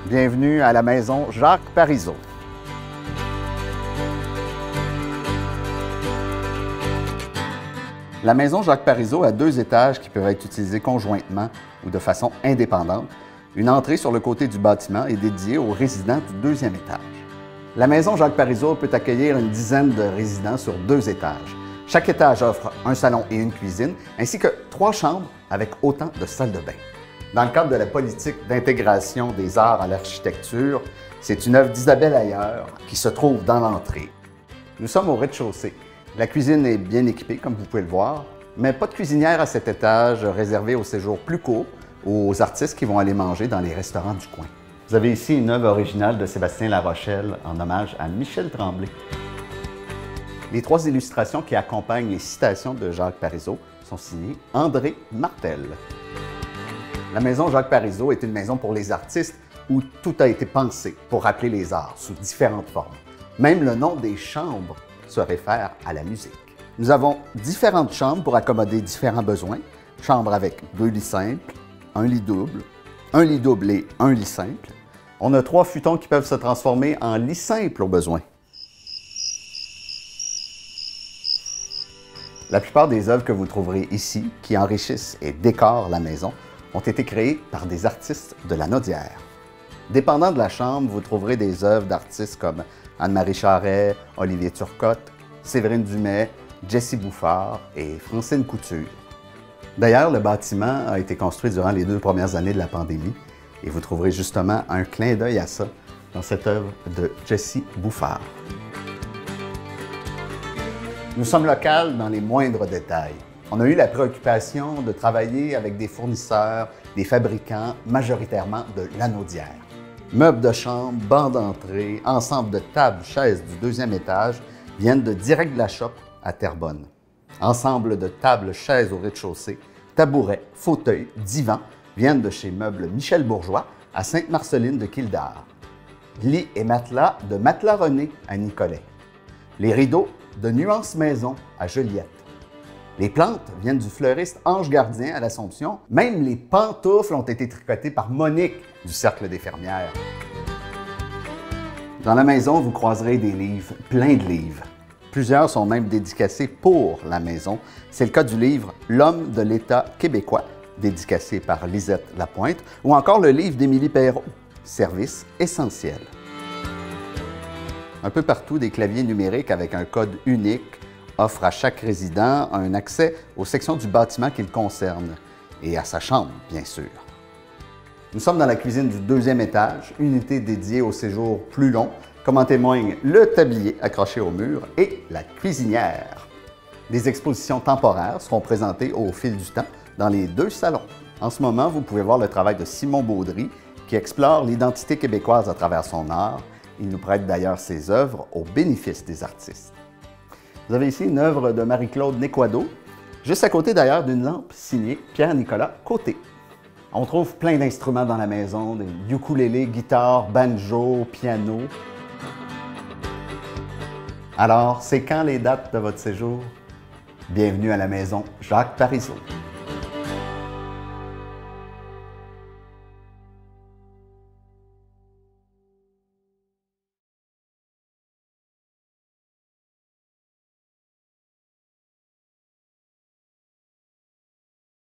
Bienvenue à la maison Jacques Parizeau. La maison Jacques Parizeau a 2 étages qui peuvent être utilisés conjointement ou de façon indépendante. Une entrée sur le côté du bâtiment est dédiée aux résidents du 2e étage. La maison Jacques Parizeau peut accueillir une dizaine de résidents sur 2 étages. Chaque étage offre un salon et une cuisine, ainsi que 3 chambres avec autant de salles de bain. Dans le cadre de la politique d'intégration des arts à l'architecture, c'est une œuvre d'Isabelle Ayer qui se trouve dans l'entrée. Nous sommes au rez-de-chaussée. La cuisine est bien équipée, comme vous pouvez le voir, mais pas de cuisinière à cet étage réservé aux séjours plus courts ou aux artistes qui vont aller manger dans les restaurants du coin. Vous avez ici une œuvre originale de Sébastien Larochelle en hommage à Michel Tremblay. Les 3 illustrations qui accompagnent les citations de Jacques Parizeau sont signées André Martel. La maison Jacques Parizeau est une maison pour les artistes où tout a été pensé pour rappeler les arts sous différentes formes. Même le nom des chambres se réfère à la musique. Nous avons différentes chambres pour accommoder différents besoins. Chambre avec 2 lits simples, un lit double et un lit simple. On a 3 futons qui peuvent se transformer en lit simple au besoin. La plupart des œuvres que vous trouverez ici, qui enrichissent et décorent la maison, ont été créées par des artistes de la Naudière. Dépendant de la chambre, vous trouverez des œuvres d'artistes comme Anne-Marie Charret, Olivier Turcotte, Séverine Dumais, Jessie Bouffard et Francine Couture. D'ailleurs, le bâtiment a été construit durant les 2 premières années de la pandémie et vous trouverez justement un clin d'œil à ça dans cette œuvre de Jessie Bouffard. Nous sommes locaux dans les moindres détails. On a eu la préoccupation de travailler avec des fournisseurs, des fabricants, majoritairement de la Naudière. Meubles de chambre, bancs d'entrée, ensemble de tables, chaises du 2e étage viennent de direct de la shop à Terrebonne. Ensemble de tables, chaises au rez-de-chaussée, tabourets, fauteuils, divans viennent de chez Meubles Michel Bourgeois à Sainte-Marceline de Kildare. Lits et matelas de Matelas René à Nicolet. Les rideaux de Nuance Maison à Joliette. Les plantes viennent du fleuriste Ange Gardien à l'Assomption. Même les pantoufles ont été tricotées par Monique du Cercle des Fermières. Dans la maison, vous croiserez des livres, plein de livres. Plusieurs sont même dédicacés pour la maison. C'est le cas du livre L'homme de l'État québécois, dédicacé par Lisette Lapointe, ou encore le livre d'Émilie Perrault, Service essentiel. Un peu partout, des claviers numériques avec un code unique offrent à chaque résident un accès aux sections du bâtiment qu'il concerne et à sa chambre, bien sûr. Nous sommes dans la cuisine du 2e étage, unité dédiée aux séjours plus longs, comme en témoigne le tablier accroché au mur et la cuisinière. Des expositions temporaires seront présentées au fil du temps dans les 2 salons. En ce moment, vous pouvez voir le travail de Simon Baudry qui explore l'identité québécoise à travers son art. Il nous prête d'ailleurs ses œuvres au bénéfice des artistes. Vous avez ici une œuvre de Marie-Claude Nequado, juste à côté d'ailleurs d'une lampe signée Pierre-Nicolas Côté. On trouve plein d'instruments dans la maison, des ukulélés, guitares, banjo, piano. Alors, c'est quand les dates de votre séjour? Bienvenue à la maison Jacques Parizeau.